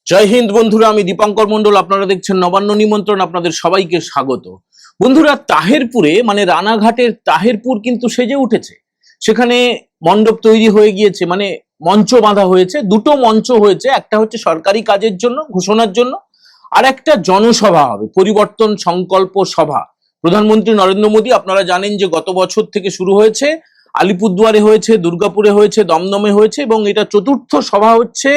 জয় হিন্দ বন্ধুরা, আমি দীপঙ্কর মন্ডল। আপনারা দেখছেন নবান্ন নিমন্ত্রণ। আপনাদের সবাইকে স্বাগত। বন্ধুরা, তাহেরপুরে মানে রানাঘাটের তাহেরপুর কিন্তু সেজে উঠেছে। সেখানে মণ্ডপ তৈরি হয়ে গিয়েছে, মানে মঞ্চ বাঁধা হয়েছে। দুটো মঞ্চ হয়েছে, একটা হচ্ছে সরকারি কাজের জন্য, ঘোষণার জন্য, আর একটা জনসভা হবে, পরিবর্তন সংকল্প সভা। প্রধানমন্ত্রী নরেন্দ্র মোদী, আপনারা জানেন যে গত বছর থেকে শুরু হয়েছে, আলিপুরদুয়ারে হয়েছে, দুর্গাপুরে হয়েছে, দমদমে হয়েছে, এবং এটা চতুর্থ সভা হচ্ছে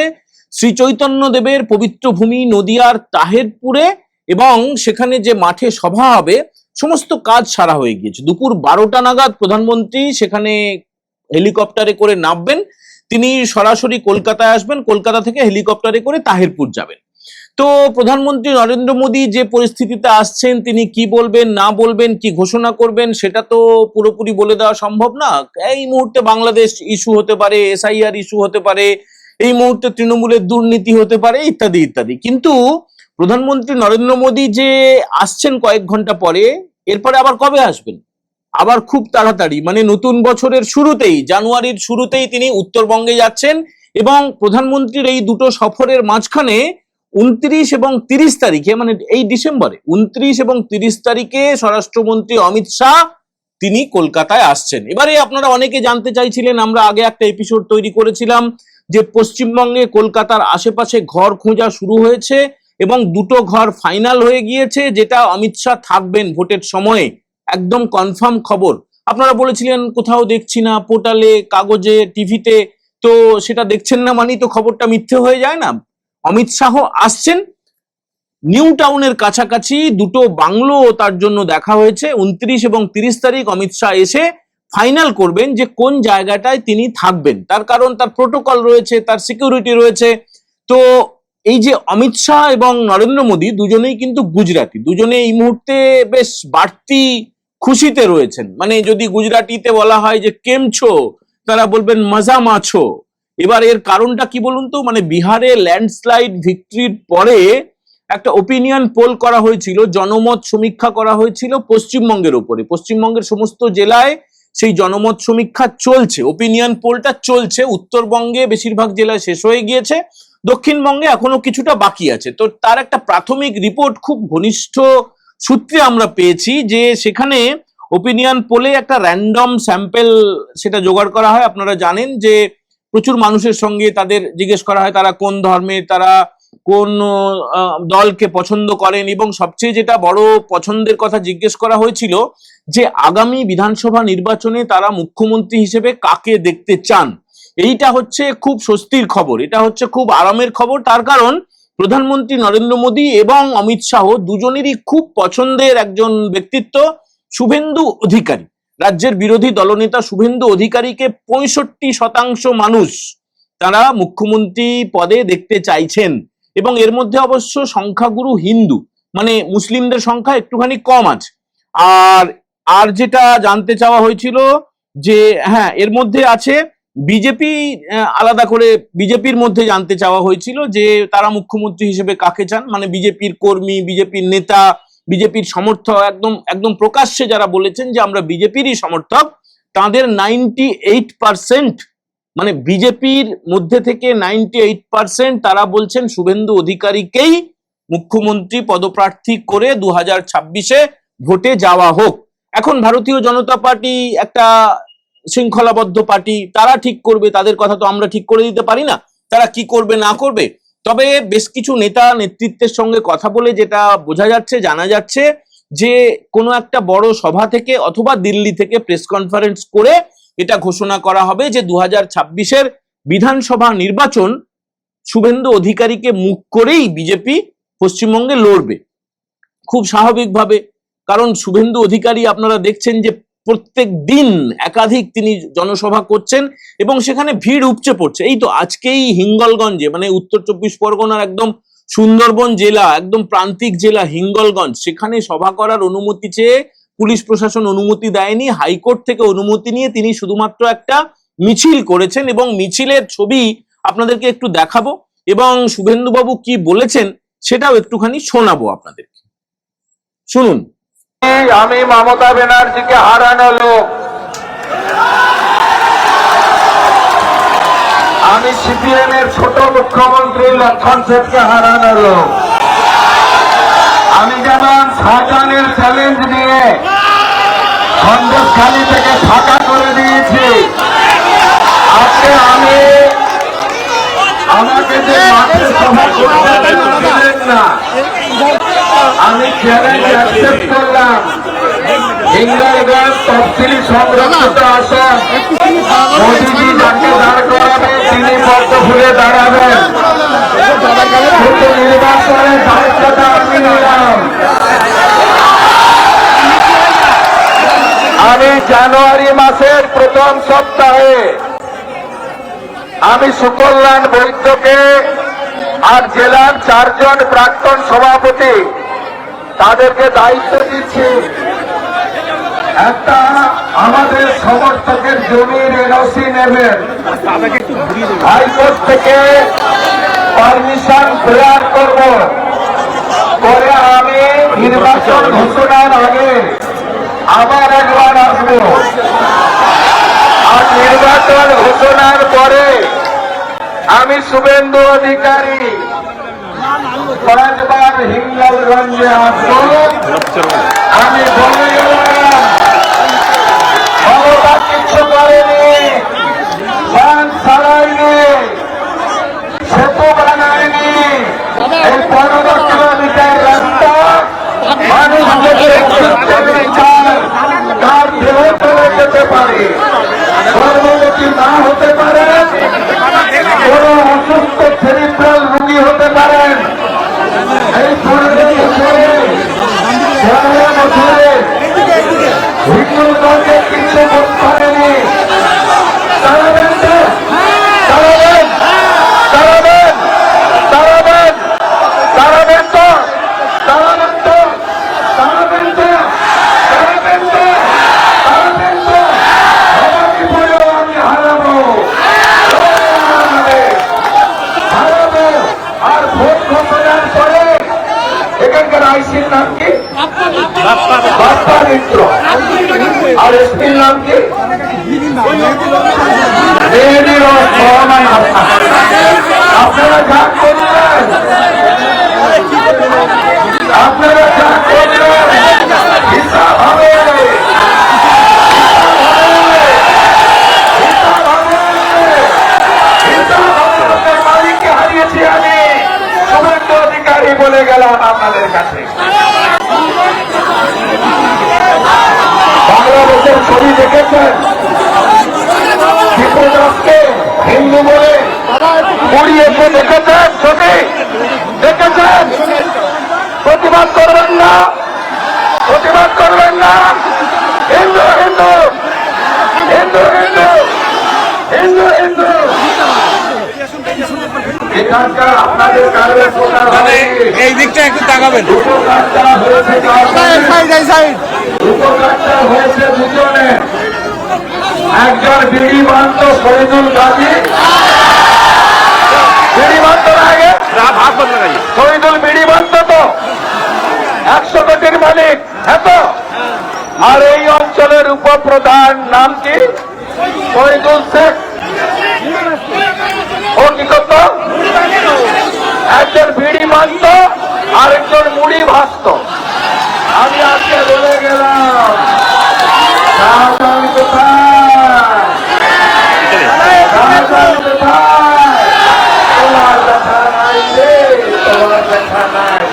শ্রী চৈতন্য দেবের পবিত্র ভূমি নদিয়ার তাহেরপুরে। এবং সেখানে যে মাঠে সভা হবে, সমস্ত কাজ সারা হয়ে গিয়েছে। দুপুর 12টা নাগাদ প্রধানমন্ত্রী সেখানে হেলিকপ্টারে করে নামবেন। তিনি সরাসরি কলকাতায় আসবেন, কলকাতা থেকে হেলিকপ্টারে করে তাহেরপুর যাবেন। তো প্রধানমন্ত্রী নরেন্দ্র মোদী যে পরিস্থিতিতে আসছেন, তিনি কি বলবেন না বলবেন, কি ঘোষণা করবেন, সেটা তো পুরোপুরি বলে দেওয়া সম্ভব না। এই মুহূর্তে বাংলাদেশ ইস্যু হতে পারে, এসআইআর ইস্যু হতে পারে, এই মুহূর্তে তৃণমূলের দুর্নীতি হতে পারে, ইত্যাদি ইত্যাদি। কিন্তু প্রধানমন্ত্রী নরেন্দ্র মোদী যে আসছেন কয়েক ঘন্টা পরে, এরপরে আবার কবে আসবেন? আবার খুব তাড়াতাড়ি, মানে নতুন বছরের শুরুতেই, জানুয়ারির শুরুতেই তিনি উত্তরবঙ্গে যাচ্ছেন। এবং প্রধানমন্ত্রীর এই দুটো সফরের মাঝখানে 29 এবং 30 তারিখে, মানে এই ডিসেম্বরে 29 এবং 30 তারিখে স্বরাষ্ট্রমন্ত্রী অমিত শাহ তিনি কলকাতায় আসছেন। এবারে আপনারা অনেকে জানতে চাইছিলেন, আমরা আগে একটা এপিসোড তৈরি করেছিলাম যে পশ্চিমবঙ্গে কলকাতার আশেপাশে ঘর খোঁজা শুরু হয়েছে এবং দুটো ঘর ফাইনাল হয়ে গিয়েছে, যেটা অমিত শাহ থাকবেন ভোটের সময়ে, একদম কনফার্ম খবর। আপনারা বলেছিলেন কোথাও দেখছি না, পোর্টালে, কাগজে, টিভিতে, তো সেটা দেখছেন না মানেই তো খবরটা মিথ্যে হয়ে যায় না। অমিত শাহ আসছেন, নিউ টাউনের কাছাকাছি দুটো বাংলো তার জন্য দেখা হয়েছে। 29 এবং 30 তারিখ অমিত শাহ এসে ফাইনাল করবেন যে কোন জায়গাটায় তিনি থাকবেন। তার কারণ তার প্রোটোকল রয়েছে, তার সিকিউরিটি রয়েছে। তো এই যে অমিত শাহ এবং নরেন্দ্র মোদী দুজনেই কিন্তু গুজরাটি, দুজনে এই মুহূর্তে বেশ বাড়তি খুশিতে রয়েছেন। মানে যদি গুজরাটিতে বলা হয় যে কেমছো, তারা বলবেন মজা মাছো। এবার এর কারণটা কি বলুন তো, মানে বিহারে ল্যান্ডস্লাইড ভিক্টরির পরে একটা ওপিনিয়ন পোল করা হয়েছিল, জনমত সমীক্ষা করা হয়েছিল পশ্চিমবঙ্গের উপরে। পশ্চিমবঙ্গের সমস্ত জেলায় সেই জনমত সমীক্ষা চলছে, ওপিনিয়ন পোলটা চলছে। উত্তরবঙ্গে বেশিরভাগ জেলায় শেষ হয়ে গিয়েছে, দক্ষিণবঙ্গে এখনো কিছুটা বাকি আছে। তো তার একটা প্রাথমিক রিপোর্ট খুব ঘনিষ্ঠ সূত্রে আমরা পেয়েছি যে সেখানে ওপিনিয়ন পোলে একটা র্যান্ডম স্যাম্পেল সেটা জোগাড় করা হয়। আপনারা জানেন যে প্রচুর মানুষের সঙ্গে তাদের জিজ্ঞেস করা হয় তারা কোন ধর্মের, তারা কোন দলকে পছন্দ করেন, এবং সবচেয়ে যেটা বড় পছন্দের কথা জিজ্ঞেস করা হয়েছিল যে আগামী বিধানসভা নির্বাচনে তারা মুখ্যমন্ত্রী হিসেবে কাকে দেখতে চান। এইটা হচ্ছে খুব স্বস্তির খবর, এটা হচ্ছে খুব আরামের খবর। তার কারণ প্রধানমন্ত্রী নরেন্দ্র মোদী এবং অমিত শাহ দুজনেরই খুব পছন্দের একজন ব্যক্তিত্ব শুভেন্দু অধিকারী। রাজ্যের বিরোধী দলনেতা শুভেন্দু অধিকারীকে 65% মানুষ তারা মুখ্যমন্ত্রী পদে দেখতে চাইছেন। এবং এর মধ্যে অবশ্য সংখ্যাগুরু হিন্দু, মানে মুসলিমদের সংখ্যা একটুখানি কম আছে। আর আর যেটা জানতে চাওয়া হয়েছিল যে হ্যাঁ, এর মধ্যে আছে বিজেপি, আলাদা করে বিজেপির মধ্যে জানতে চাওয়া হয়েছিল যে তারা মুখ্যমন্ত্রী হিসেবে কাকে চান। মানে বিজেপির কর্মী, বিজেপির নেতা, বিজেপির সমর্থক, একদম একদম প্রকাশ্যে যারা বলেছেন যে আমরা বিজেপিরই সমর্থক, তাদের 98%, মানে বিজেপির মধ্যে থেকে 98% তারা বলছেন শুভেন্দু অধিকারীকেই মুখ্যমন্ত্রী পদপ্রার্থী করে 2026-এ ভোটে যাওয়া হোক। এখন ভারতীয় জনতা পার্টি একটা শৃঙ্খলাবদ্ধ পার্টি, তারা ঠিক করবে, তাদের কথা তো আমরা ঠিক করে দিতে পারি না তারা কি করবে না করবে। তবে বেশ কিছু নেতা নেতৃত্বের সঙ্গে কথা বলে যেটা বোঝা যাচ্ছে, জানা যাচ্ছে যে কোনো একটা বড় সভা থেকে অথবা দিল্লি থেকে প্রেস কনফারেন্স করে এটা ঘোষণা করা হবে যে 2026-এর বিধানসভা নির্বাচন শুভেন্দু অধিকারীকে মুখ করেই বিজেপি পশ্চিমবঙ্গে লড়বে, খুব স্বাভাবিকভাবে। কারণ শুভেন্দু অধিকারী আপনারা দেখছেন যে প্রত্যেক দিন একাধিক তিনি জনসভা করছেন এবং সেখানে ভিড় উপচে পড়ছে। এই তো আজকেই হিঙ্গলগঞ্জে, মানে উত্তর 24 পরগনার একদম সুন্দরবন জেলা, একদম প্রান্তিক জেলা হিঙ্গলগঞ্জ, সেখানে সভা করার অনুমতি চেয়ে পুলিশ প্রশাসন অনুমতি দেয়নি, হাইকোর্ট থেকে অনুমতি নিয়ে তিনি শুধুমাত্র একটা মিছিল করেছেন। এবং মিছিলের ছবি আপনাদেরকে একটু দেখাবো এবং শুভেন্দুবাবু কি বলেছেন সেটাও একটুখানি শোনাবো আপনাদেরকে, শুনুন। আমি মমতা ব্যানার্জিকে হারানো লোক, আমি সিপিএম এর ছোট মুখ্যমন্ত্রী লক্ষণ সেনকে হারানোর লোক। আমি যেমন শাহজাহানের চ্যালেঞ্জ নিয়ে সন্দেশখালী থেকে ফাঁকা করে দিয়েছি, আজকে আমাকে যে মাঠে সভা করতে দিলেন না, আমি চ্যালেঞ্জ অ্যাকসেপ্ট করলাম। হিঙ্গলগঞ্জ তফসিলি সংরক্ষিত আসন মোদীজি যাকে দাঁড় করাবে তিনি পদ্ম ফুলে দাঁড়াবেন, কিন্তু নির্বাচনের দায়িত্বটা আমি নিলাম। আমি জানুয়ারি মাসের প্রথম সপ্তাহে আমি সুকল্যাণ বৈদ্যকে আর জেলার 4 জন প্রাক্তন সভাপতি তাদেরকে দায়িত্ব দিচ্ছি, একটা আমাদের সমর্থকের জমির এনওসি নেবেন, হাইকোর্ট থেকে পারমিশন প্রেয়ার করব, করে আমি নির্বাচন ঘোষণার আগে আবার একবার আসবো, আর নির্বাচন ঘোষণার পরে আমি শুভেন্দু অধিকারী 5 বার হিঙ্গলগঞ্জে আসবো। আমি বলে গেলাম মমতা কিচ্ছু করেনি, বাঁধ ছাড়ায়নি, সেতু বানায়নি, এই 15 কিলোমিটার রাস্তা মানুষ তার দেহ চলে যেতে পারে, গর্ভবতী না হতে পারে, কোন অসুস্থ সেরিব্রাল রোগী হতে পারেন। এই 15 বছরে হিন্দুগঞ্জে কিছু করতে পারেনি। দাঁড়াবেন তো, দাঁড়াবেন, দাঁড়াবেন, দাঁড়াবেন, দাঁড়াবেন তো, দাঁড়াবেন তো, দাঁড়াবেন তো, দাঁড়াবেন তো, দাঁড়াবেন তো, আমাকে বলেও আমি হারাবো, হারাবো। আর ভোট ঘোষণার পরে এখানকার আইসির নাম কি? বাপ্পা মিত্র। আর এসপির নাম কি? আপনারা যা করলেন, আপনারা যা করলেন হিসাব হবে, মালিককে হারিয়েছি আমি, শুভেন্দু অধিকারী বলে গেলাম আপনাদের কাছে। বাংলাদেশের ছবি দেখেছেন, দীপদাসকে হিন্দু বলে পুড়িয়েছে, দেখেছেন ছবি, দেখেছেন? প্রতিবাদ করবেন না, প্রতিবাদ করবেন না। হিন্দু হিন্দু হিন্দু হিন্দু হিন্দু হিন্দু এখানকার আপনাদের কারণে এই দিকটা একটু তাকাবেন। দুটো কাজটা হয়েছে, দুটো কাজটা হয়েছে দুজনে, একজন বিড়ি বান্ত শহীদুল গাজী, বিড়ি বান্ত আগে শহীদুল বিড়ি বান্ত তো 100 কোটির মালিক, হ্যাঁ তো? আর এই অঞ্চলের উপপ্রধান নাম কি? শহীদুল শেখ। ও কি করত? একজন বিড়ি মানত, আরেকজন মুড়ি ভাজত। আমি আজকে বলে গেলাম শাহজাহান কোথায়, শাহজাহান কোথায়? তোমার দেখা নাই রে, তোমার দেখা নাই।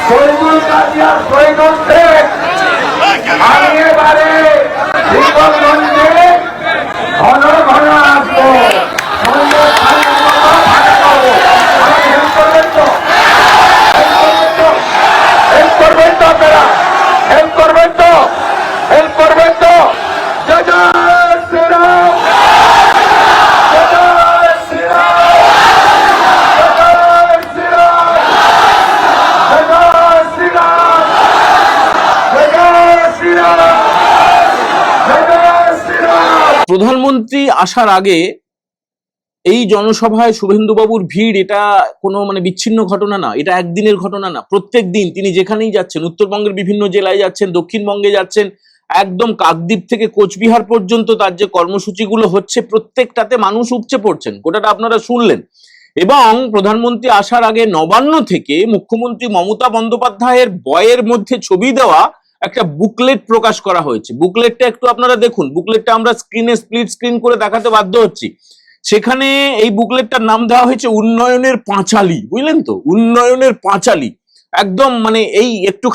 শহীদুল গাজী আর শহীদুল শেখ আমি এবারে হিঙ্গলগঞ্জে ঘন ঘন আসবো, হেল্প করবেন তো, হেল্প করবেন তো, আপনারা হেল্প করবেন তো, হেল্প করবেন তো। জয় জয় শ্রীরাম, জয় জয় শ্রীরাম, জয় জয় শ্রীরাম, জয় জয় শ্রীরাম, জয় জয় শ্রীরাম, জয় জয় শ্রীরাম। প্রধানমন্ত্রী আসার আগে এই জনসভায় শুভেন্দুবাবুর ভিড় এটা কোনো মানে বিচ্ছিন্ন ঘটনা না, এটা একদিনের ঘটনা না। প্রত্যেক দিন তিনি যেখানেই যাচ্ছেন, উত্তরবঙ্গের বিভিন্ন জেলায় যাচ্ছেন, দক্ষিণবঙ্গে যাচ্ছেন, একদম কাকদ্বীপ থেকে কোচবিহার পর্যন্ত তার যে কর্মসূচিগুলো হচ্ছে প্রত্যেকটাতে মানুষ উপচে পড়ছেন, গোটাটা আপনারা শুনলেন। এবং প্রধানমন্ত্রী আসার আগে নবান্ন থেকে মুখ্যমন্ত্রী মমতা বন্দ্যোপাধ্যায়ের বইয়ের মধ্যে ছবি দেওয়া একটা বুকলেট প্রকাশ করা হয়েছে। বুকলেটটা একটু আপনারা দেখুন, বুকলেটটা আমরা স্ক্রিনে স্প্লিট স্ক্রিন করে দেখাতে বাধ্য হচ্ছি। সেখানে এই বুকলেটটার নাম দেওয়া হয়েছে উন্নয়নের পাঁচালী, বুঝলেন তো, উন্নয়নের পাঁচালী। একদম মানে এই একটু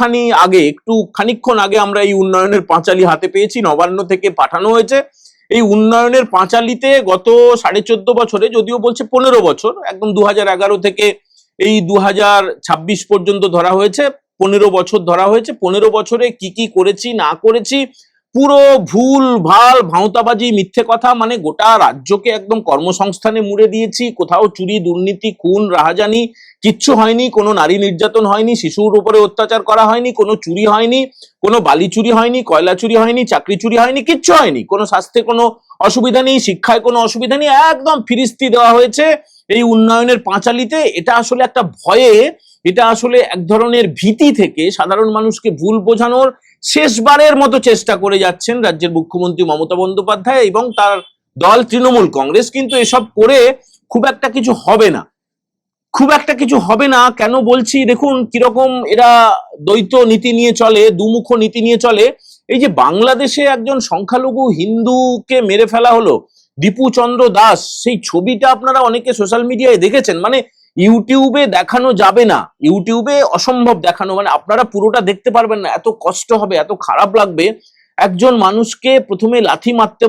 খানিকক্ষণ আগে আমরা এই উন্নয়নের পাঁচালী হাতে পেয়েছি, নবান্ন থেকে পাঠানো হয়েছে। এই উন্নয়নের পাঁচালীতে গত 14.5 বছরে, যদিও বলছে 15 বছর, একদম 2011 থেকে এই 2026 পর্যন্ত ধরা হয়েছে, 15 বছর ধরা হয়েছে। 15 বছরে কি কি করেছি না করেছি, পুরো ভুল ভাল ভাঁওতাবাজি মিথ্যে কথা, মানে গোটা রাজ্যকে একদম কর্মসংস্থানে মুড়ে দিয়েছি। কোথাও চুরি দুর্নীতি খুন রাহাজানি কিচ্ছু হয়নি, কোনো নারী নির্যাতন হয়নি, শিশুর উপরে অত্যাচার করা হয়নি, কোনো চুরি হয়নি, কোনো বালি চুরি হয়নি, কয়লা চুরি হয়নি, চাকরি চুরি হয়নি, কিচ্ছু হয়নি, কোনো স্বাস্থ্যে কোনো অসুবিধা নেই, শিক্ষায় কোনো অসুবিধা নেই, একদম ফিরিস্তি দেওয়া হয়েছে এই উন্নয়নের পাঁচালীতে। এটা আসলে একটা ভয়ে, এটা আসলে এক ধরনের ভীতি থেকে সাধারণ মানুষকে ভুল বোঝানোর শেষবারের মতো চেষ্টা করে যাচ্ছেন রাজ্যের মুখ্যমন্ত্রী মমতা বন্দ্যোপাধ্যায় এবং তার দল তৃণমূল কংগ্রেস। কিন্তু এসব করে খুব একটা কিছু হবে না, খুব একটা কিছু হবে না। কেন বলছি দেখুন কিরকম এরা দ্বৈত নীতি নিয়ে চলে, দুমুখ নীতি নিয়ে চলে। এই যে বাংলাদেশে একজন সংখ্যালঘু হিন্দুকে মেরে ফেলা হলো, দীপু চন্দ্র দাস, সেই ছবিটা আপনারা অনেকে সোশ্যাল মিডিয়ায় দেখেছেন। মানে ইউটিউবে দেখানো যাবে না, ইউটিউবে অসম্ভব দেখানো, মানে আপনারা পুরোটা দেখতে পারবেন না, এত কষ্ট হবে, এত খারাপ লাগবে। একজন মানুষকে প্রথমে লাথি মারতে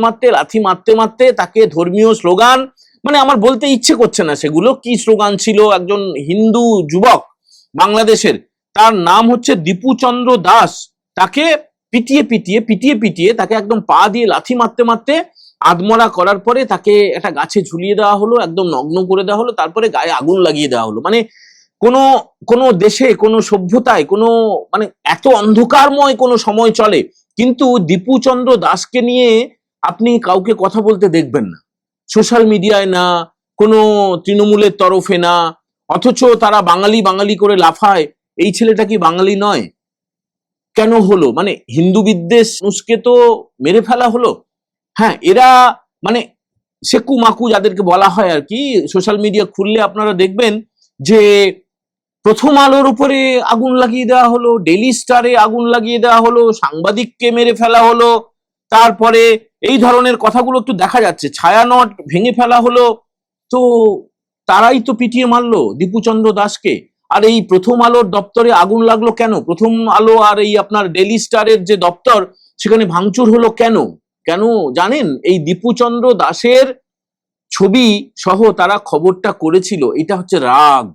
মারতে তাকে ধর্মীয় স্লোগান, মানে আমার বলতে ইচ্ছে করছে না সেগুলো কি স্লোগান ছিল। একজন হিন্দু যুবক বাংলাদেশের, তার নাম হচ্ছে দীপু চন্দ্র দাস, তাকে পিটিয়ে তাকে একদম পা দিয়ে লাথি মারতে আধমরা করার পরে তাকে একটা গাছে ঝুলিয়ে দেওয়া হলো, একদম নগ্ন করে দেওয়া হলো, তারপরে গায়ে আগুন লাগিয়ে দেওয়া হলো। মানে কোনো দেশে, কোনো সভ্যতায়, কোনো মানে এত অন্ধকারময় কোনো সময় চলে, কিন্তু দীপু চন্দ্র দাসকে নিয়ে আপনি কাউকে কথা বলতে দেখবেন না, সোশ্যাল মিডিয়ায় না, কোনো তৃণমূলের তরফে না, অথচ তারা বাঙালি করে লাফায়। এই ছেলেটা কি বাঙালি নয়? কেন হলো? মানে হিন্দু বিদ্বেষ মানুষকে তো মেরে ফেলা হলো। হ্যাঁ, এরা মানে সেকু মাকু যাদেরকে বলা হয় আর কি, সোশ্যাল মিডিয়া খুললে আপনারা দেখবেন যে প্রথম আলোর উপরে আগুন লাগিয়ে দেওয়া হলো, ডেইলি স্টারে আগুন লাগিয়ে দেওয়া হলো, সাংবাদিককে মেরে ফেলা হলো, তারপরে এই ধরনের কথাগুলো একটু দেখা যাচ্ছে, ছায়ানট ভেঙে ফেলা হলো। তো তারাই তো পিটিয়ে মারলো দীপুচন্দ্র দাসকে। আর এই প্রথম আলোর দপ্তরে আগুন লাগলো কেন? প্রথম আলো আর এই আপনার ডেইলি স্টারের যে দপ্তর, সেখানে ভাঙচুর হলো কেন? কেন জানেন? এই দীপুচন্দ্র দাসের ছবি সহ তারা খবরটা করেছিল। এটা হচ্ছে রাগ।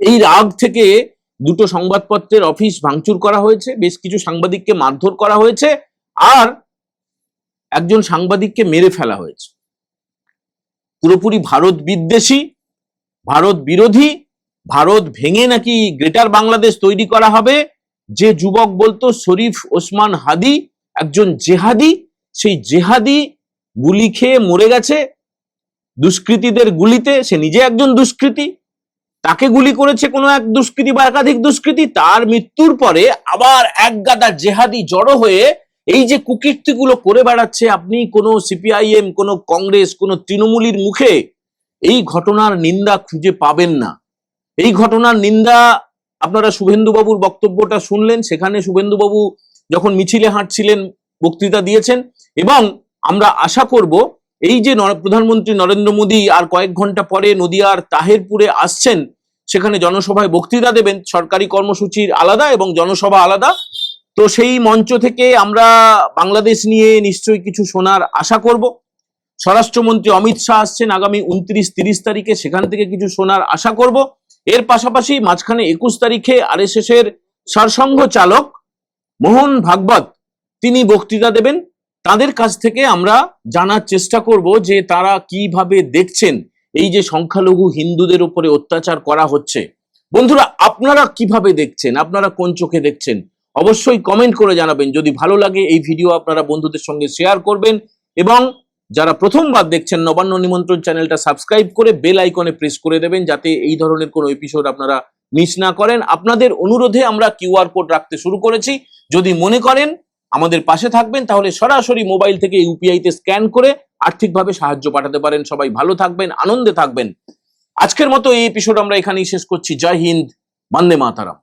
এই রাগ থেকে দুটো সংবাদপত্রের অফিস ভাঙচুর করা হয়েছে, বেশ কিছু সাংবাদিককে মারধর করা হয়েছে, আর একজন সাংবাদিককে মেরে ফেলা হয়েছে। পুরোপুরি ভারত বিদ্বেষী, ভারত বিরোধী, ভারত ভেঙে নাকি গ্রেটার বাংলাদেশ তৈরি করা হবে। যে যুবক বলতো শরীফ ওসমান হাদি একজন জেহাদি, সেই জেহাদি গুলি খেয়ে মরে গেছে দুষ্কৃতীদের গুলিতে। সে নিজে একজন দুষ্কৃতী, তাকে গুলি করেছে কোনো এক দুষ্কৃতী বা একাধিক দুষ্কৃতী। তার মৃত্যুর পরে আবার এক গাদা জেহাদি জড়ো হয়ে এই যে কুকীর্তিগুলো করে বেড়াচ্ছে, আপনি কোনো সিপিআইএম, কোনো কংগ্রেস, কোনো তৃণমূলীর মুখে এই ঘটনার নিন্দা খুঁজে পাবেন না। এই ঘটনার নিন্দা আপনারা শুভেন্দুবাবুর বক্তব্যটা শুনলেন, সেখানে শুভেন্দুবাবু যখন মিছিলে হাঁটছিলেন বক্তৃতা দিয়েছেন, এবং আমরা আশা করব এই যে প্রধানমন্ত্রী নরেন্দ্র মোদী আর কয়েক ঘন্টা পরে নদিয়ার তাহেরপুরে আসছেন, সেখানে জনসভায় বক্তৃতা দেবেন, সরকারি কর্মসূচির আলাদা এবং জনসভা আলাদা। তো সেই মঞ্চ থেকে আমরা বাংলাদেশ নিয়ে নিশ্চয়ই কিছু শোনার আশা করব। স্বরাষ্ট্রমন্ত্রী অমিত শাহ আসছেন আগামী 29-30 তারিখে, সেখান থেকে কিছু শোনার আশা করব। এর পাশাপাশি মাঝখানে 21 তারিখে আরএসএস এর সরসংঘ চালক মোহন ভাগবত তিনি বক্তৃতা দেবেন। তাদের কাছ থেকে আমরা জানার চেষ্টা করব যে তারা কিভাবে দেখছেন এই যে সংখ্যালঘু হিন্দুদের উপরে অত্যাচার করা হচ্ছে। বন্ধুরা, আপনারা কিভাবে দেখছেন? আপনারা কোন চোখে দেখছেন? অবশ্যই কমেন্ট করে জানাবেন। যদি ভালো লাগে এই ভিডিও আপনারা বন্ধুদের সঙ্গে শেয়ার করবেন, এবং যারা প্রথমবার দেখছেন নবান্ন নিমন্ত্রণ চ্যানেলটা সাবস্ক্রাইব করে বেল আইকনে প্রেস করে দেবেন, যাতে এই ধরনের কোনো এপিসোড আপনারা মিস না করেন। আপনাদের অনুরোধে আমরা কিউআর কোড রাখতে শুরু করেছি। যদি মনে করেন আমাদের পাশে থাকবেন, তাহলে সরাসরি মোবাইল থেকে ইউপিআই তে স্ক্যান করে আর্থিকভাবে সাহায্য পাঠাতে পারেন। সবাই ভালো থাকবেন, আনন্দে থাকবেন। আজকের মতো এই এপিসোড আমরা এখানেই শেষ করছি। জয় হিন্দ, বন্দে মাতারাম।